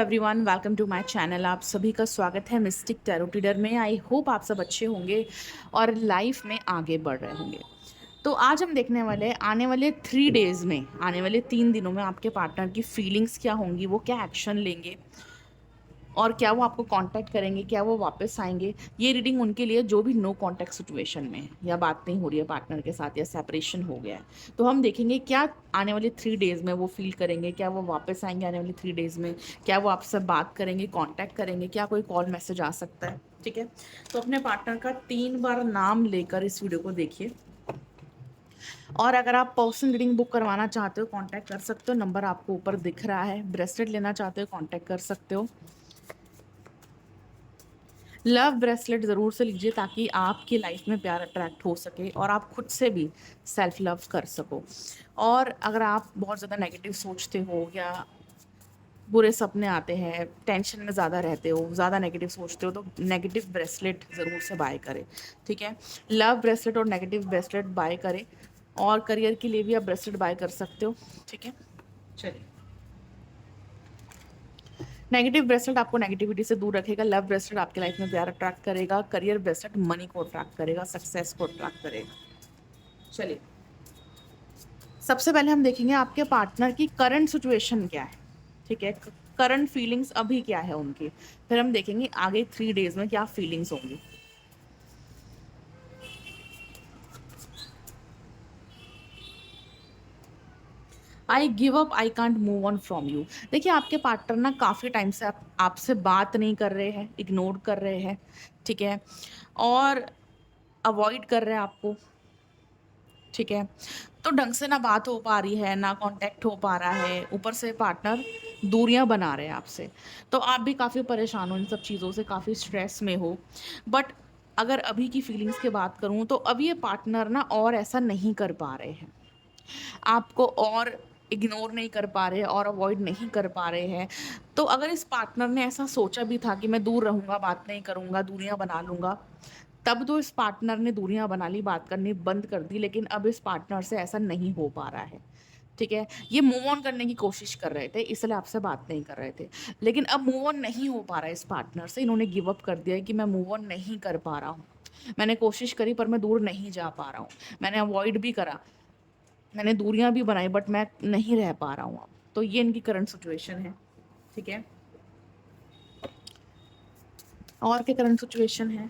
Everyone, welcome to my channel. आप सभी का स्वागत है मिस्टिक टैरो रीडर में। आई होप आप सब अच्छे होंगे और लाइफ में आगे बढ़ रहे होंगे। तो आज हम देखने वाले हैं आने वाले 3 डेज़ में, आने वाले 3 दिनों में आपके पार्टनर की फीलिंग्स क्या होंगी, वो क्या एक्शन लेंगे और क्या वो आपको कांटेक्ट करेंगे, क्या वो वापस आएंगे। ये रीडिंग उनके लिए जो भी नो कांटेक्ट सिचुएशन में है या बात नहीं हो रही है पार्टनर के साथ या सेपरेशन हो गया है। तो हम देखेंगे क्या आने वाले 3 डेज़ में वो फील करेंगे, क्या वो वापस आएंगे आने वाले 3 डेज़ में, क्या वो आपसे बात करेंगे, कांटेक्ट करेंगे, क्या कोई कॉल मैसेज आ सकता है। ठीक है, तो अपने पार्टनर का 3 बार नाम लेकर इस वीडियो को देखिए। और अगर आप पर्सनल रीडिंग बुक करवाना चाहते हो कांटेक्ट कर सकते हो, नंबर आपको ऊपर दिख रहा है। ब्रेसलेट लेना चाहते हो कांटेक्ट कर सकते हो। लव ब्रेसलेट ज़रूर से लीजिए ताकि आपकी लाइफ में प्यार अट्रैक्ट हो सके और आप खुद से भी सेल्फ लव कर सको। और अगर आप बहुत ज़्यादा नेगेटिव सोचते हो या बुरे सपने आते हैं, टेंशन में ज़्यादा रहते हो, ज़्यादा नेगेटिव सोचते हो, तो नेगेटिव ब्रेसलेट ज़रूर से बाय करें। ठीक है, लव ब्रेसलेट और नेगेटिव ब्रेसलेट बाय करें। और करियर के लिए भी आप ब्रेसलेट बाय कर सकते हो। ठीक है, चलिए। नेगेटिव ब्रेसलेट आपको नेगेटिविटी से दूर रखेगा। लव ब्रेसलेट आपके लाइफ में प्यार अट्रैक्ट करेगा। करियर ब्रेसलेट मनी को अट्रैक्ट करेगा, सक्सेस को अट्रैक्ट करेगा। चलिए, सबसे पहले हम देखेंगे आपके पार्टनर की करंट सिचुएशन क्या है। ठीक है, करंट फीलिंग्स अभी क्या है उनकी। फिर हम देखेंगे आगे 3 डेज में क्या फीलिंग्स होंगी। I give up, I can't move on from you. देखिए, आपके पार्टनर ना काफ़ी टाइम से आपसे बात नहीं कर रहे हैं, इग्नोर कर रहे हैं। ठीक है, और अवॉइड कर रहे हैं आपको। ठीक है, तो ढंग से ना बात हो पा रही है, ना कांटेक्ट हो पा रहा है, ऊपर से पार्टनर दूरियां बना रहे हैं आपसे। तो आप भी काफ़ी परेशान हो इन सब चीज़ों से, काफ़ी स्ट्रेस में हो। बट अगर अभी की फीलिंग्स की बात करूं तो अभी ये पार्टनर ना और ऐसा नहीं कर पा रहे हैं, आपको और इग्नोर नहीं कर पा रहे और अवॉइड नहीं कर पा रहे हैं। तो अगर इस पार्टनर ने ऐसा सोचा भी था कि मैं दूर रहूंगा, बात नहीं करूंगा, दूरियां बना लूंगा, तब तो इस पार्टनर ने दूरियां बना ली, बात करनी बंद कर दी। लेकिन अब इस पार्टनर से ऐसा नहीं हो पा रहा है। ठीक है, ये मूव ऑन करने की कोशिश कर रहे थे, इसलिए आपसे बात नहीं कर रहे थे। लेकिन अब मूव ऑन नहीं हो पा रहा है इस पार्टनर से। इन्होंने गिव अप कर दिया है कि मैं मूव ऑन नहीं कर पा रहा हूँ। मैंने कोशिश करी पर मैं दूर नहीं जा पा रहा हूँ। मैंने अवॉइड भी करा, मैंने दूरियां भी बनाई, बट मैं नहीं रह पा रहा हूँ अब। तो ये इनकी करंट सिचुएशन है। ठीक है, और क्या करंट सिचुएशन है।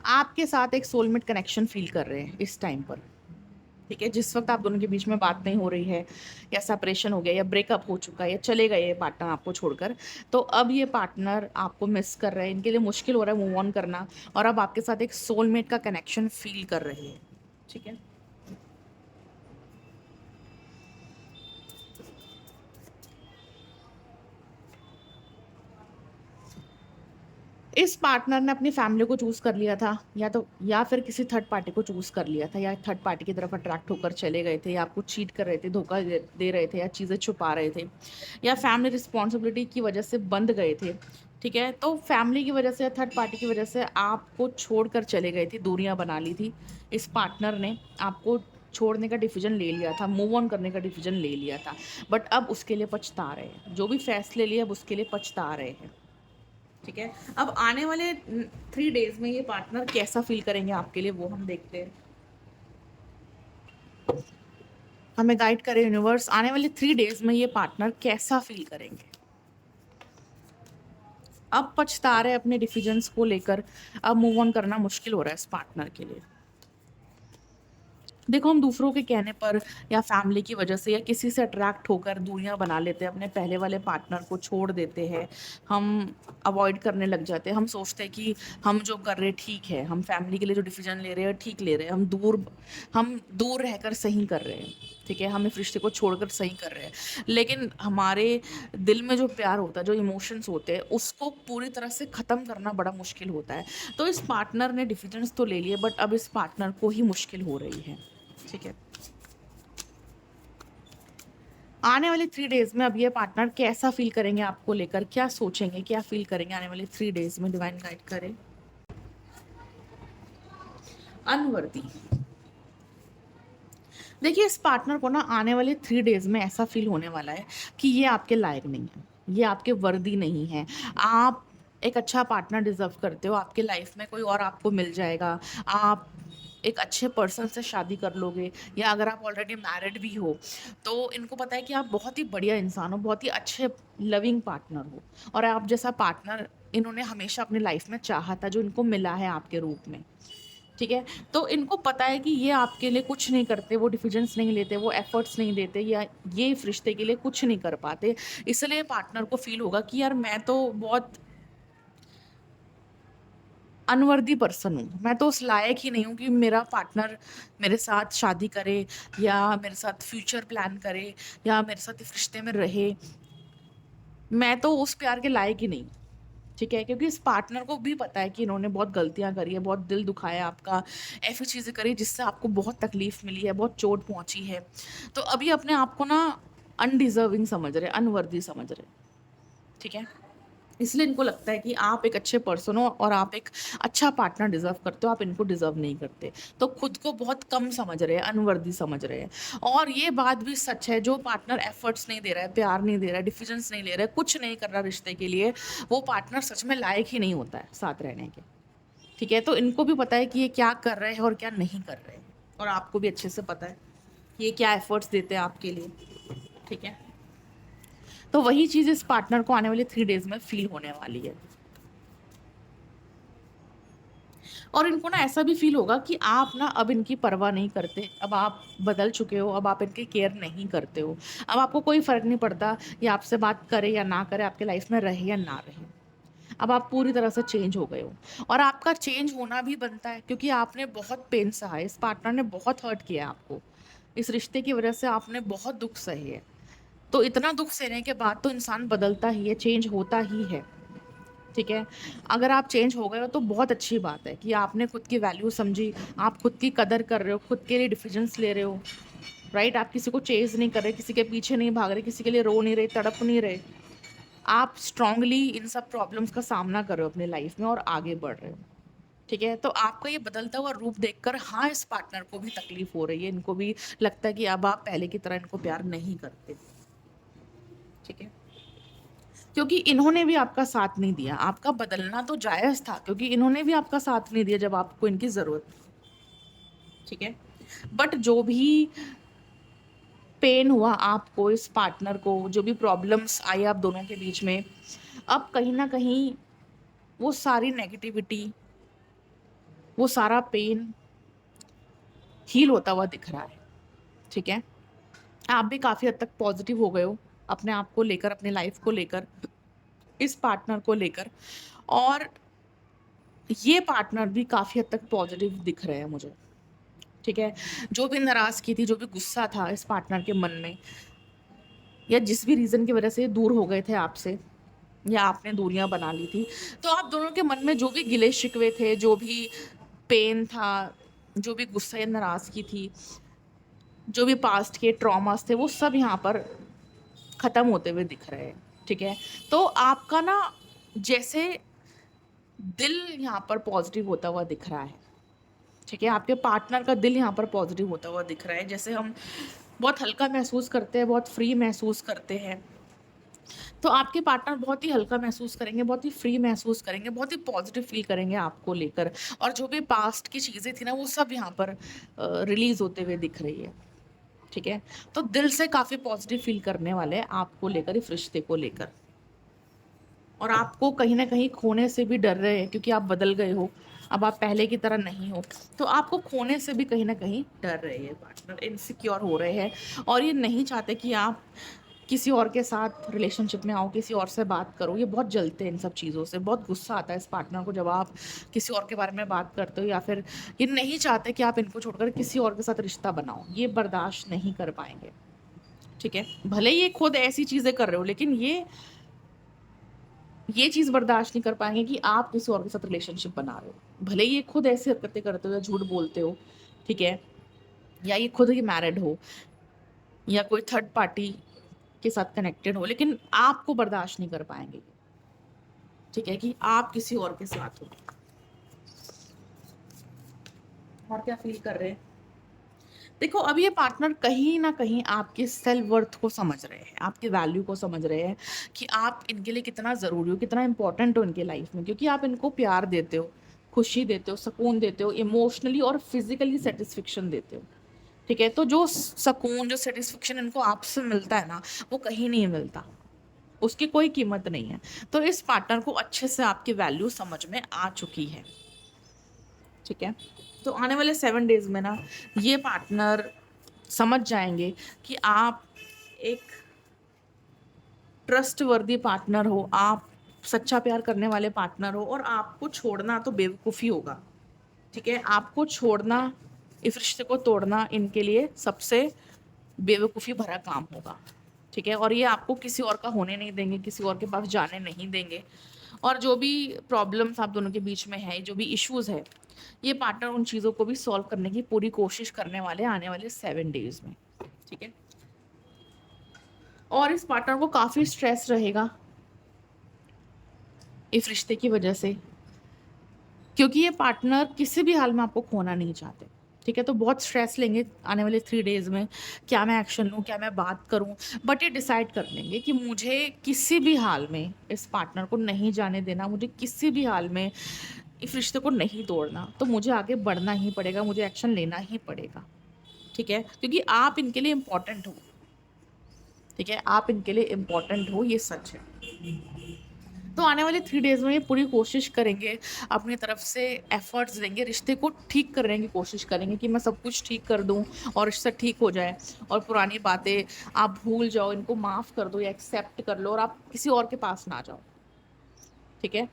आपके साथ एक सोलमेट कनेक्शन फील कर रहे हैं इस टाइम पर। ठीक है, जिस वक्त आप दोनों के बीच में बात नहीं हो रही है या सेपरेशन हो गया या ब्रेकअप हो चुका है या चले गए ये पार्टनर आपको छोड़कर, तो अब ये पार्टनर आपको मिस कर रहे हैं, इनके लिए मुश्किल हो रहा है मूव ऑन करना। और अब आपके साथ एक सोलमेट का कनेक्शन फील कर रहे हैं। ठीक है, इस पार्टनर ने अपनी फैमिली को चूज कर लिया था, या फिर किसी थर्ड पार्टी को चूज कर लिया था, या थर्ड पार्टी की तरफ अट्रैक्ट होकर चले गए थे, या आपको चीट कर रहे थे, धोखा दे रहे थे, या चीज़ें छुपा रहे थे, या फैमिली रिस्पॉन्सिबिलिटी की वजह से बंद गए थे। ठीक है, तो फैमिली की वजह से या थर्ड पार्टी की वजह से आपको छोड़कर चले गए थे, दूरियां बना ली थी। इस पार्टनर ने आपको छोड़ने का डिसीजन ले लिया था, मूव ऑन करने का डिसीजन ले लिया था। बट अब उसके लिए पछता रहे हैं, जो भी फैसले लिए अब उसके लिए पछता रहे हैं। ठीक है, अब आने वाले 3 डेज में ये पार्टनर कैसा फील करेंगे आपके लिए, वो हम देखते हैं। हमें गाइड करें यूनिवर्स, आने वाले 3 डेज में ये पार्टनर कैसा फील करेंगे। अब पछता रहे अपने डिसीजंस को लेकर, अब मूव ऑन करना मुश्किल हो रहा है इस पार्टनर के लिए। देखो, हम दूसरों के कहने पर या फैमिली की वजह से या किसी से अट्रैक्ट होकर दूरियां बना लेते हैं, अपने पहले वाले पार्टनर को छोड़ देते हैं। हम अवॉइड करने लग जाते हैं, हम सोचते हैं कि हम जो कर रहे हैं ठीक है, हम फैमिली के लिए जो डिसीजन ले रहे हैं ठीक ले रहे हैं, हम दूर रहकर सही कर रहे हैं। ठीक है, हम इस रिश्ते को छोड़कर सही कर रहे हैं। लेकिन हमारे दिल में जो प्यार होता है, जो इमोशंस होते हैं, उसको पूरी तरह से ख़त्म करना बड़ा मुश्किल होता है। तो इस पार्टनर ने डिसीजंस तो ले लिए, बट अब इस पार्टनर को ही मुश्किल हो रही है। ठीक है, आने वाले 3 डेज में अब ये पार्टनर कैसा फील करेंगे आपको लेकर, क्या सोचेंगे, क्या फील करेंगे आने वाले 3 डेज में, डिवाइन गाइड करें। अनवर्दी, देखिए, इस पार्टनर को ना आने वाले 3 डेज़ में ऐसा फ़ील होने वाला है कि ये आपके लायक नहीं है, ये आपके वर्दी नहीं है। आप एक अच्छा पार्टनर डिज़र्व करते हो, आपकी लाइफ़ में कोई और आपको मिल जाएगा। आप एक अच्छे पर्सन से शादी कर लोगे, या अगर आप ऑलरेडी मैरिड भी हो, तो इनको पता है कि आप बहुत ही बढ़िया इंसान हो, बहुत ही अच्छे लविंग पार्टनर हो, और आप जैसा पार्टनर इन्होंने हमेशा अपनी लाइफ़ में चाहा था, जो इनको मिला है आपके रूप में। ठीक है? तो इनको पता है कि ये आपके लिए कुछ नहीं करते, वो डिसीज़न्स नहीं लेते, वो एफर्ट्स नहीं देते, या ये इस रिश्ते के लिए कुछ नहीं कर पाते। इसलिए पार्टनर को फ़ील होगा कि यार मैं तो बहुत अनवर्दी पर्सन हूँ। मैं तो उस लायक ही नहीं हूँ कि मेरा पार्टनर मेरे साथ शादी करे, या मेरे साथ फ्यूचर प्लान करे, या मेरे साथ इस रिश्ते में रहे। मैं तो उस प्यार के लायक ही नहीं। ठीक है? क्योंकि इस पार्टनर को भी पता है कि इन्होंने बहुत गलतियाँ करी है, बहुत दिल दुखाया है आपका, ऐसी चीज़ें करी जिससे आपको बहुत तकलीफ़ मिली है, बहुत चोट पहुँची है। तो अभी अपने आप को ना अनडिज़र्विंग समझ रहे हैं, अनवर्दी समझ रहे हैं। ठीक है? इसलिए इनको लगता है कि आप एक अच्छे पर्सन हो और आप एक अच्छा पार्टनर डिज़र्व करते हो, आप इनको डिज़र्व नहीं करते। तो खुद को बहुत कम समझ रहे हैं, अनवर्दी समझ रहे हैं। और ये बात भी सच है, जो पार्टनर एफर्ट्स नहीं दे रहा है, प्यार नहीं दे रहा है, डिसीज़न्स नहीं ले रहा है, कुछ नहीं कर रहा रिश्ते के लिए, वो पार्टनर सच में लायक ही नहीं होता है साथ रहने के। ठीक है? तो इनको भी पता है कि ये क्या कर रहे हैं और क्या नहीं कर रहे हैं। और आपको भी अच्छे से पता है कि ये क्या एफर्ट्स देते हैं आपके लिए। ठीक है? तो वही चीज़ इस पार्टनर को आने वाले 3 डेज़ में फ़ील होने वाली है। और इनको ना ऐसा भी फ़ील होगा कि आप ना अब इनकी परवाह नहीं करते, अब आप बदल चुके हो, अब आप इनकी केयर नहीं करते हो। अब आपको कोई फ़र्क नहीं पड़ता ये आपसे बात करे या ना करे, आपकी लाइफ़ में रहे या ना रहे। अब आप पूरी तरह से चेंज हो गए हो, और आपका चेंज होना भी बनता है, क्योंकि आपने बहुत पेन सहा है, इस पार्टनर ने बहुत हर्ट किया है आपको। इस रिश्ते की वज़ह से आपने बहुत दुःख सहे है। तो इतना दुःख सहने के बाद तो इंसान बदलता ही है, चेंज होता ही है। ठीक है? अगर आप चेंज हो गए हो तो बहुत अच्छी बात है कि आपने खुद की वैल्यू समझी, आप खुद की कदर कर रहे हो, खुद के लिए डिसीजंस ले रहे हो, राइट? आप किसी को चेज़ नहीं कर रहे, किसी के पीछे नहीं भाग रहे, किसी के लिए रो नहीं रहे, तड़प नहीं रहे। आप स्ट्रांगली इन सब प्रॉब्लम्स का सामना कर रहे हो अपनी लाइफ में और आगे बढ़ रहे हो। ठीक है? तो आपका ये बदलता हुआ रूप देखकर हाँ, इस पार्टनर को भी तकलीफ हो रही है, इनको भी लगता है कि अब आप पहले की तरह इनको प्यार नहीं करते। ठीक है? क्योंकि इन्होंने भी आपका साथ नहीं दिया। आपका बदलना तो जायज़ था, क्योंकि इन्होंने भी आपका साथ नहीं दिया जब आपको इनकी ज़रूरत थी। ठीक है? बट जो भी पेन हुआ आपको, इस पार्टनर को, जो भी प्रॉब्लम्स आई आप दोनों के बीच में, अब कहीं न कहीं वो सारी नेगेटिविटी, वो सारा पेन हील होता हुआ दिख रहा है। ठीक है? आप भी काफ़ी हद तक पॉज़िटिव हो गए हो, अपने आप को लेकर, अपनी लाइफ़ को लेकर, इस पार्टनर को लेकर, और ये पार्टनर भी काफ़ी हद तक पॉज़िटिव दिख रहे हैं मुझे। ठीक है? जो भी नाराज़गी थी, जो भी गुस्सा था इस पार्टनर के मन में, या जिस भी रीज़न की वज़ह से ये दूर हो गए थे आपसे, या आपने दूरियाँ बना ली थी, तो आप दोनों के मन में जो भी गिले-शिकवे थे, जो भी पेन था, जो भी गुस्सा या नाराज़गी थी, जो भी पास्ट के ट्रॉमास थे, वो सब यहाँ पर ख़त्म होते हुए दिख रहे हैं। ठीक है? तो आपका ना जैसे दिल यहाँ पर पॉज़िटिव होता हुआ दिख रहा है। ठीक है? आपके पार्टनर का दिल यहाँ पर पॉज़िटिव होता हुआ दिख रहा है। जैसे हम बहुत हल्का महसूस करते हैं, बहुत फ्री महसूस करते हैं। तो आपके पार्टनर बहुत ही हल्का महसूस करेंगे, बहुत ही फ्री महसूस करेंगे, बहुत ही पॉज़िटिव फ़ील करेंगे आपको लेकर, और जो भी पास्ट की चीज़ें थी ना, वो सब यहाँ पर रिलीज़ होते हुए दिख रही है। ठीक है? तो दिल से काफ़ी पॉज़िटिव फ़ील करने वाले हैं आपको लेकर, इस रिश्ते को लेकर। और आपको कहीं न कहीं खोने से भी डर रहे हैं, क्योंकि आप बदल गए हो, अब आप पहले की तरह नहीं हो। तो आपको खोने से भी कहीं न कहीं डर रहे हैं पार्टनर, इनसिक्योर हो रहे हैं, और ये नहीं चाहते कि आप किसी और के साथ रिलेशनशिप में आओ, किसी और से बात करो। ये बहुत जलते हैं इन सब चीज़ों से, बहुत गुस्सा आता है इस पार्टनर को जब आप किसी और के बारे में बात करते हो, या फिर ये नहीं चाहते कि आप इनको छोड़कर किसी और के साथ रिश्ता बनाओ। ये बर्दाश्त नहीं कर पाएँगे। ठीक है? भले ही ये खुद ऐसी चीज़ें कर रहे हो, लेकिन ये चीज़ बर्दाश्त नहीं कर पाएँगे कि आप किसी और के साथ रिलेशनशिप बना रहे हो। भले ही ये खुद ऐसी हरकतें करते हो या झूठ बोलते हो, ठीक है? या ये खुद ही मैरिड हो, या कोई थर्ड पार्टी के साथ कनेक्टेड हो, लेकिन आपको बर्दाश्त नहीं कर पाएँगे। ठीक है? कि आप किसी और के साथ हो। और क्या फ़ील कर रहे हैं? देखो, अब ये पार्टनर कहीं न कहीं आपके सेल्फ वर्थ को समझ रहे हैं, आपकी वैल्यू को समझ रहे हैं कि आप इनके लिए कितना ज़रूरी हो, कितना इम्पोर्टेंट हो इनकी लाइफ में, क्योंकि आप इनको प्यार देते हो, खुशी देते हो, सुकून देते हो, इमोशनली और फिज़िकली सैटिस्फैक्शन देते हो, ठीक है? तो जो सुकून, जो सैटिस्फैक्शन इनको आपसे मिलता है ना, वो कहीं नहीं मिलता, उसकी कोई कीमत नहीं है। तो इस पार्टनर को अच्छे से आपकी वैल्यू समझ में आ चुकी है, ठीक है? तो आने वाले 7 डेज़ में ना ये पार्टनर समझ जाएँगे कि आप एक ट्रस्टवर्दी पार्टनर हो, आप सच्चा प्यार करने वाले पार्टनर हो, और आपको छोड़ना तो बेवकूफ़ी होगा, ठीक है? आपको छोड़ना, इस रिश्ते को तोड़ना इनके लिए सबसे बेवकूफ़ी भरा काम होगा, ठीक है? और ये आपको किसी और का होने नहीं देंगे, किसी और के पास जाने नहीं देंगे, और जो भी प्रॉब्लम्स आप दोनों के बीच में है, जो भी इश्यूज़ है, ये पार्टनर उन चीज़ों को भी सॉल्व करने की पूरी कोशिश करने वाले हैं आने वाले 7 डेज़ में, ठीक है? और इस पार्टनर को काफ़ी स्ट्रेस रहेगा इस रिश्ते की वजह से, क्योंकि ये पार्टनर किसी भी हाल में आपको खोना नहीं चाहते, ठीक है? तो बहुत स्ट्रेस लेंगे आने वाले 3 डेज़ में, क्या मैं एक्शन लूँ, क्या मैं बात करूँ? बट ये डिसाइड कर लेंगे कि मुझे किसी भी हाल में इस पार्टनर को नहीं जाने देना, मुझे किसी भी हाल में इस रिश्ते को नहीं तोड़ना, तो मुझे आगे बढ़ना ही पड़ेगा, मुझे एक्शन लेना ही पड़ेगा, ठीक है? क्योंकि आप इनके लिए इम्पोर्टेंट हो, ठीक है? आप इनके लिए इम्पोर्टेंट हो, ये सच है। तो आने वाले 3 डेज़ में ये पूरी कोशिश करेंगे, अपनी तरफ से एफ़र्ट्स देंगे, रिश्ते को ठीक करने की कोशिश करेंगे कि मैं सब कुछ ठीक कर दूँ और रिश्ता ठीक हो जाए, और पुरानी बातें आप भूल जाओ, इनको माफ़ कर दो या एक्सेप्ट कर लो, और आप किसी और के पास ना जाओ, ठीक है?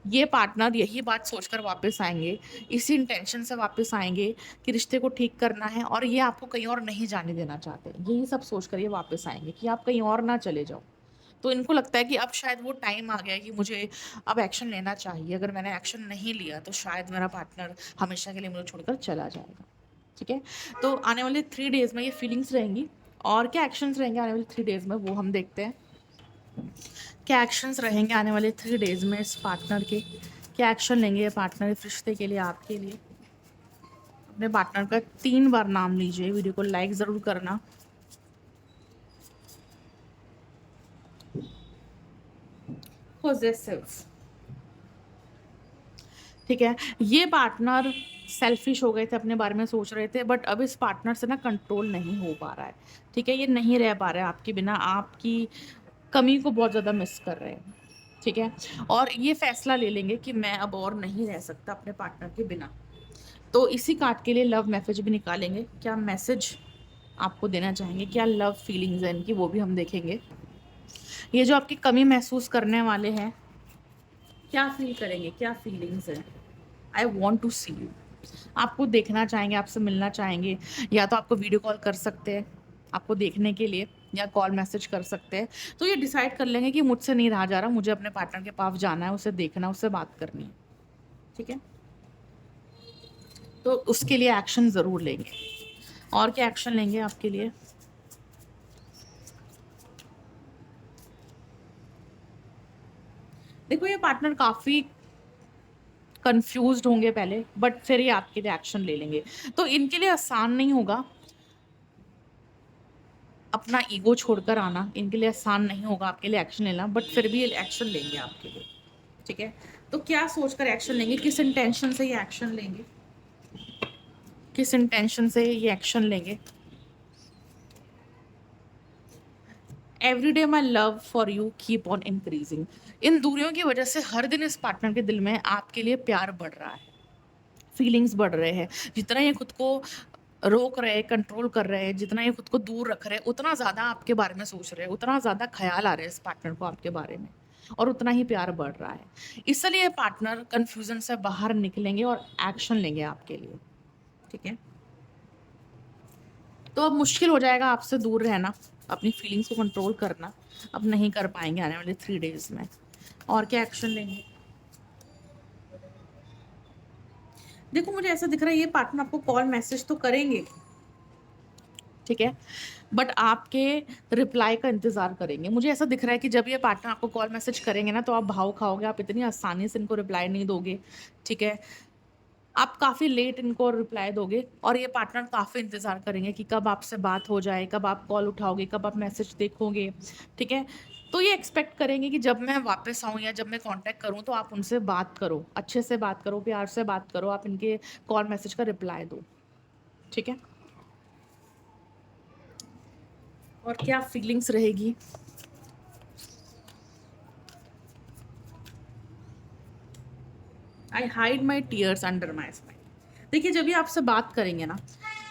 ये पार्टनर यही बात सोचकर वापस आएँगे, इसी इंटेंशन से वापस आएँगे कि रिश्ते को ठीक करना है, और ये आपको कहीं और नहीं जाने देना चाहते। यही सब सोचकर ये वापस आएँगे कि आप कहीं और ना चले जाओ। तो इनको लगता है कि अब शायद वो टाइम आ गया है कि मुझे अब एक्शन लेना चाहिए। अगर मैंने एक्शन नहीं लिया तो शायद मेरा पार्टनर हमेशा के लिए मुझे छोड़कर चला जाएगा। ठीक है? तो आने वाले 3 डेज़ में ये फीलिंग्स रहेंगी, और क्या एक्शंस रहेंगे आने वाले 3 डेज़ में वो हम देखते हैं। क्या एक्शंस रहेंगे आने वाले 3 डेज़ में इस पार्टनर के? क्या एक्शन लेंगे ये पार्टनर इस रिश्ते के लिए, आपके लिए? अपने पार्टनर का 3 बार नाम लीजिए, वीडियो को लाइक ज़रूर करना। पॉसेसिव, ठीक है? ये पार्टनर सेल्फिश हो गए थे, अपने बारे में सोच रहे थे, बट अब इस पार्टनर से ना कंट्रोल नहीं हो पा रहा है, ठीक है? ये नहीं रह पा रहा है आपके बिना, आपकी कमी को बहुत ज़्यादा मिस कर रहे हैं, ठीक है? और ये फैसला ले लेंगे कि मैं अब और नहीं रह सकता अपने पार्टनर के बिना। तो इसी कार्ड के लिए लव मैसेज भी निकालेंगे। क्या मैसेज आपको देना चाहेंगे? क्या लव फीलिंग्स हैं इनकी, वो भी हम देखेंगे। ये जो आपकी कमी महसूस करने वाले हैं, क्या फ़ील करेंगे? क्या फीलिंग्स हैं? I want to see you. आपको देखना चाहेंगे, आपसे मिलना चाहेंगे, या तो आपको वीडियो कॉल कर सकते हैं आपको देखने के लिए, या कॉल मैसेज कर सकते हैं। तो ये डिसाइड कर लेंगे कि मुझसे नहीं रहा जा रहा, मुझे अपने पार्टनर के पास जाना है, उसे देखना है, उससे बात करनी है, ठीक है? तो उसके लिए एक्शन ज़रूर लेंगे। और क्या एक्शन लेंगे आपके लिए? देखो, ये पार्टनर काफ़ी कन्फ्यूज़्ड होंगे पहले, बट फिर ये आपके लिए एक्शन ले लेंगे। तो इनके लिए आसान नहीं होगा अपना ईगो छोड़कर आना, इनके लिए आसान नहीं होगा आपके लिए एक्शन लेना, बट फिर भी ये एक्शन लेंगे आपके लिए, ठीक है? तो क्या सोचकर एक्शन लेंगे? किस इंटेंशन से ये एक्शन लेंगे? किस इंटेंशन से ये एक्शन लेंगे? Every day my love for you keep on increasing. इन दूरियों की वजह से हर दिन इस पार्टनर के दिल में आपके लिए प्यार बढ़ रहा है, फीलिंग्स बढ़ रहे हैं। जितना ये खुद को रोक रहे हैं, कंट्रोल कर रहे हैं, जितना ये खुद को दूर रख रहे हैं, उतना ज़्यादा आपके बारे में सोच रहे हैं, उतना ज़्यादा ख्याल आ रहा है इस पार्टनर को आपके बारे में, और उतना ही प्यार बढ़ रहा है। इसलिए पार्टनर कन्फ्यूज़न से बाहर निकलेंगे और एक्शन लेंगे आपके लिए, ठीक है? तो अब मुश्किल हो जाएगा आपसे दूर रहना, अपनी फीलिंग्स को कंट्रोल करना, अब नहीं कर पाएँगे आने वाले 3 डेज़ में। और क्या एक्शन लेंगे? देखो, मुझे ऐसा दिख रहा है ये पार्टनर आपको कॉल मैसेज तो करेंगे, ठीक है? बट आपके रिप्लाई का इंतज़ार करेंगे। मुझे ऐसा दिख रहा है कि जब ये पार्टनर आपको कॉल मैसेज करेंगे ना, तो आप भाव खाओगे, आप इतनी आसानी से इनको रिप्लाई नहीं दोगे, ठीक है? आप काफ़ी लेट इनको रिप्लाई दोगे और ये पार्टनर काफ़ी इंतज़ार करेंगे कि कब आपसे बात हो जाए, कब आप कॉल उठाओगे, कब आप मैसेज देखोगे, ठीक है? तो ये एक्सपेक्ट करेंगे कि जब मैं वापस आऊँ या जब मैं कॉन्टैक्ट करूँ तो आप उनसे बात करो, अच्छे से बात करो, प्यार से बात करो, आप इनके कॉल मैसेज का रिप्लाई दो, ठीक है? और क्या फीलिंग्स रहेगी? आई hide my tears under my smile. देखिए, जब ये आपसे बात करेंगे ना,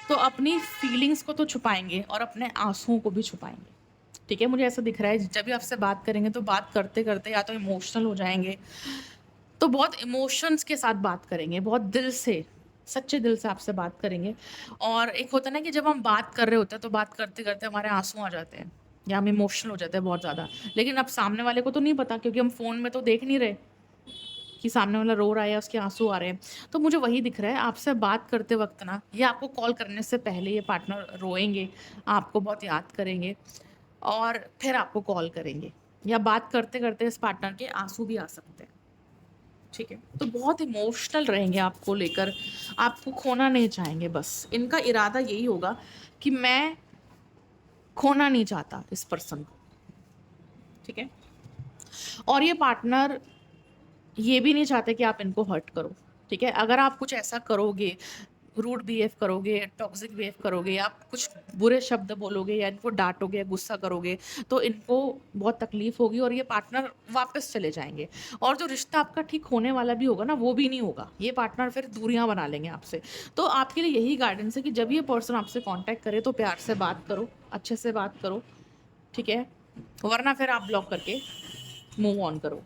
तो अपनी फीलिंग्स को तो छुपाएँगे और अपने आँसुओं को भी छुपाएँगे, ठीक है? मुझे ऐसा दिख रहा है जब भी आपसे बात करेंगे तो बात करते-करते या तो इमोशनल हो जाएँगे, तो बहुत इमोशंस के साथ बात करेंगे, बहुत दिल से, सच्चे दिल से आपसे बात करेंगे। और एक होता है ना कि जब हम बात कर रहे होते हैं तो बात करते-करते हमारे आँसू आ जाते हैं या हम इमोशनल हो जाते हैं बहुत ज़्यादा। लेकिन अब सामने वाले को तो नहीं पता क्योंकि हम फ़ोन में तो देख नहीं रहे कि सामने वाला रो रहा है या उसके आँसू आ रहे हैं। तो मुझे वही दिख रहा है आपसे बात करते वक़्त ना, या आपको कॉल करने से पहले ये पार्टनर रोएँगे, आपको बहुत याद करेंगे और फिर आपको कॉल करेंगे, या बात करते-करते इस पार्टनर के आँसू भी आ सकते हैं, ठीक है? तो बहुत इमोशनल रहेंगे आपको लेकर, आपको खोना नहीं चाहेंगे बस। इनका इरादा यही होगा कि मैं खोना नहीं चाहता इस पर्सन को, ठीक है? और ये पार्टनर ये भी नहीं चाहते कि आप इनको हर्ट करो, ठीक है? अगर आप कुछ ऐसा करोगे, रूड बिहेव करोगे, टॉक्सिक बिहेव करोगे, आप कुछ बुरे शब्द बोलोगे या इनको डाँटोगे या गुस्सा करोगे, तो इनको बहुत तकलीफ़ होगी और ये पार्टनर वापस चले जाएँगे। और जो रिश्ता आपका ठीक होने वाला भी होगा ना, वो भी नहीं होगा। ये पार्टनर फिर दूरियाँ बना लेंगे आपसे। तो आपके लिए यही गाइडेंस है कि जब ये पर्सन आपसे कॉन्टैक्ट करे तो प्यार से बात करो, अच्छे से बात करो, ठीक है? वरना फिर आप ब्लॉक करके मूव ऑन करो।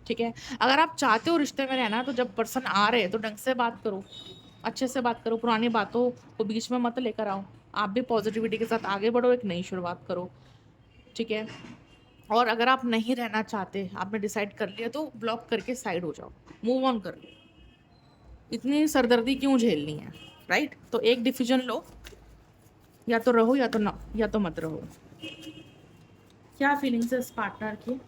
ठीक है? अगर आप चाहते हो रिश्ते में रहना तो जब पर्सन आ रहे हैं तो ढंग से बात करो, अच्छे से बात करो, पुरानी बातों को बीच में मत लेकर आओ। आप भी पॉज़िटिविटी के साथ आगे बढ़ो, एक नई शुरुआत करो, ठीक है? और अगर आप नहीं रहना चाहते, आपने डिसाइड कर लिया तो ब्लॉक करके साइड हो जाओ, मूव ऑन कर लो। इतनी सरदर्दी क्यों झेलनी है, राइट? तो एक डिसीजन लो, या तो रहो या तो ना, या तो मत रहो। क्या फीलिंग्स है इस पार्टनर की?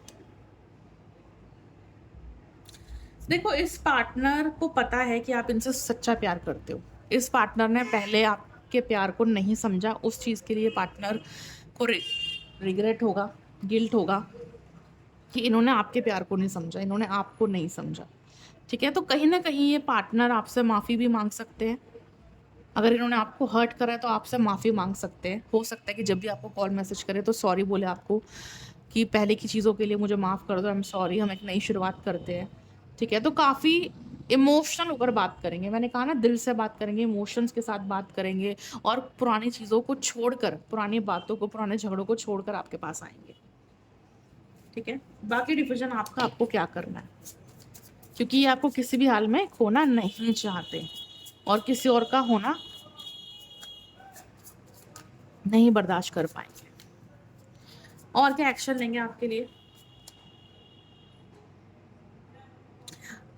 देखो, इस पार्टनर को पता है कि आप इनसे सच्चा प्यार करते हो। इस पार्टनर ने पहले आपके प्यार को नहीं समझा, उस चीज़ के लिए पार्टनर को रिग्रेट होगा, गिल्ट होगा कि इन्होंने आपके प्यार को नहीं समझा, इन्होंने आपको नहीं समझा। ठीक है? तो कहीं न कहीं ये पार्टनर आपसे माफ़ी भी माँग सकते हैं। अगर इन्होंने आपको हर्ट करा है तो आपसे माफ़ी माँग सकते हैं। हो सकता है कि जब भी आपको कॉल मैसेज करें तो सॉरी बोले आपको कि पहले की चीज़ों के लिए मुझे माफ़ कर दो, आई एम सॉरी, हम एक नई शुरुआत करते हैं। ठीक है? तो काफ़ी इमोशनल होकर बात करेंगे। मैंने कहा ना, दिल से बात करेंगे, इमोशंस के साथ बात करेंगे और पुरानी चीज़ों को छोड़कर, पुरानी बातों को, पुराने झगड़ों को छोड़कर आपके पास आएँगे। ठीक है? बाकी डिसीज़न आपका, आपको क्या करना है। क्योंकि ये आपको किसी भी हाल में खोना नहीं चाहते और किसी और का होना नहीं बर्दाश्त कर पाएँगे। और क्या एक्शन लेंगे आपके लिए?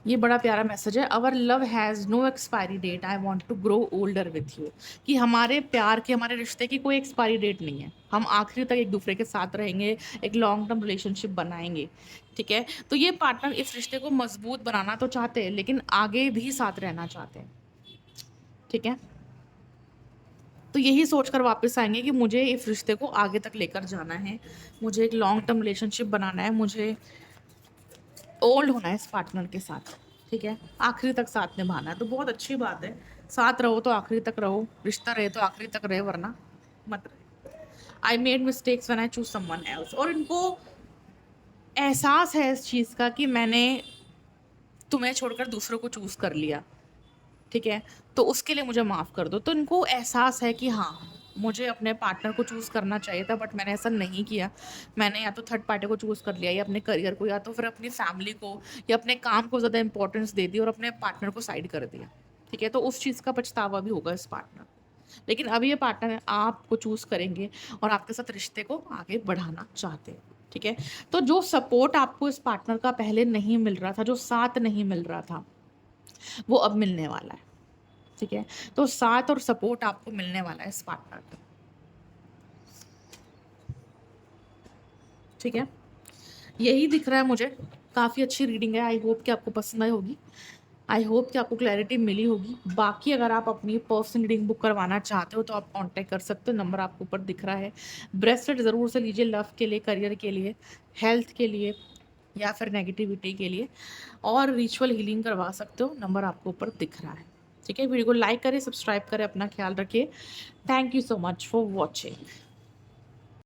ये बड़ा प्यारा मैसेज है। Our love has no expiry date, I want to grow older with you. कि हमारे प्यार की, हमारे रिश्ते की कोई एक्सपायरी डेट नहीं है। हम आखिरी तक एक दूसरे के साथ रहेंगे, एक लॉन्ग टर्म रिलेशनशिप बनाएंगे, ठीक है? तो ये पार्टनर इस रिश्ते को मजबूत बनाना तो चाहते हैं लेकिन आगे भी साथ रहना चाहते हैं, ठीक है? तो यही सोचकर वापस आएंगे कि मुझे इस रिश्ते को आगे तक लेकर जाना है, मुझे एक लॉन्ग टर्म रिलेशनशिप बनाना है, मुझे ओल्ड होना है इस पार्टनर के साथ, ठीक है? आखिरी तक साथ निभाना है, तो बहुत अच्छी बात है। साथ रहो तो आखिरी तक रहो, रिश्ता रहे तो आखिरी तक रहे, वरना मत रहे। I made mistakes when I choose someone else. और इनको एहसास है इस चीज़ का कि मैंने तुम्हें छोड़कर दूसरों को चूज़ कर लिया, ठीक है? तो उसके लिए मुझे माफ़ कर दो। तो इनको एहसास है कि हाँ, मुझे अपने पार्टनर को चूज़ करना चाहिए था बट मैंने ऐसा नहीं किया। मैंने या तो थर्ड पार्टी को चूज़ कर लिया, या अपने करियर को, या तो फिर अपनी फैमिली को, या अपने काम को ज़्यादा इम्पोर्टेंस दे दी और अपने पार्टनर को साइड कर दिया। ठीक है? तो उस चीज़ का पछतावा भी होगा इस पार्टनर को। लेकिन अभी ये पार्टनर आपको चूज़ करेंगे और आपके साथ रिश्ते को आगे बढ़ाना चाहते हैं। ठीक है? तो जो सपोर्ट आपको इस पार्टनर का पहले नहीं मिल रहा था, जो साथ नहीं मिल रहा था, वो अब मिलने वाला है। ठीक है? तो साथ और सपोर्ट आपको मिलने वाला है इस पार्टनर का। ठीक है? यही दिख रहा है मुझे। काफ़ी अच्छी रीडिंग है, आई होप कि आपको पसंद आई होगी। आई होप कि आपको क्लैरिटी मिली होगी। बाकी अगर आप अपनी पर्सनल रीडिंग बुक करवाना चाहते हो तो आप कांटेक्ट कर सकते हो, नंबर आपको ऊपर दिख रहा है। ब्रेसलेट ज़रूर से लीजिए, लव के लिए, करियर के लिए, हेल्थ के लिए या फिर नेगेटिविटी के लिए, और रिचुअल हीलिंग करवा सकते हो, नंबर आपको ऊपर दिख रहा है। ठीक है, वीडियो को लाइक करें, सब्सक्राइब करें, अपना ख्याल रखिए। Thank you so much for watching.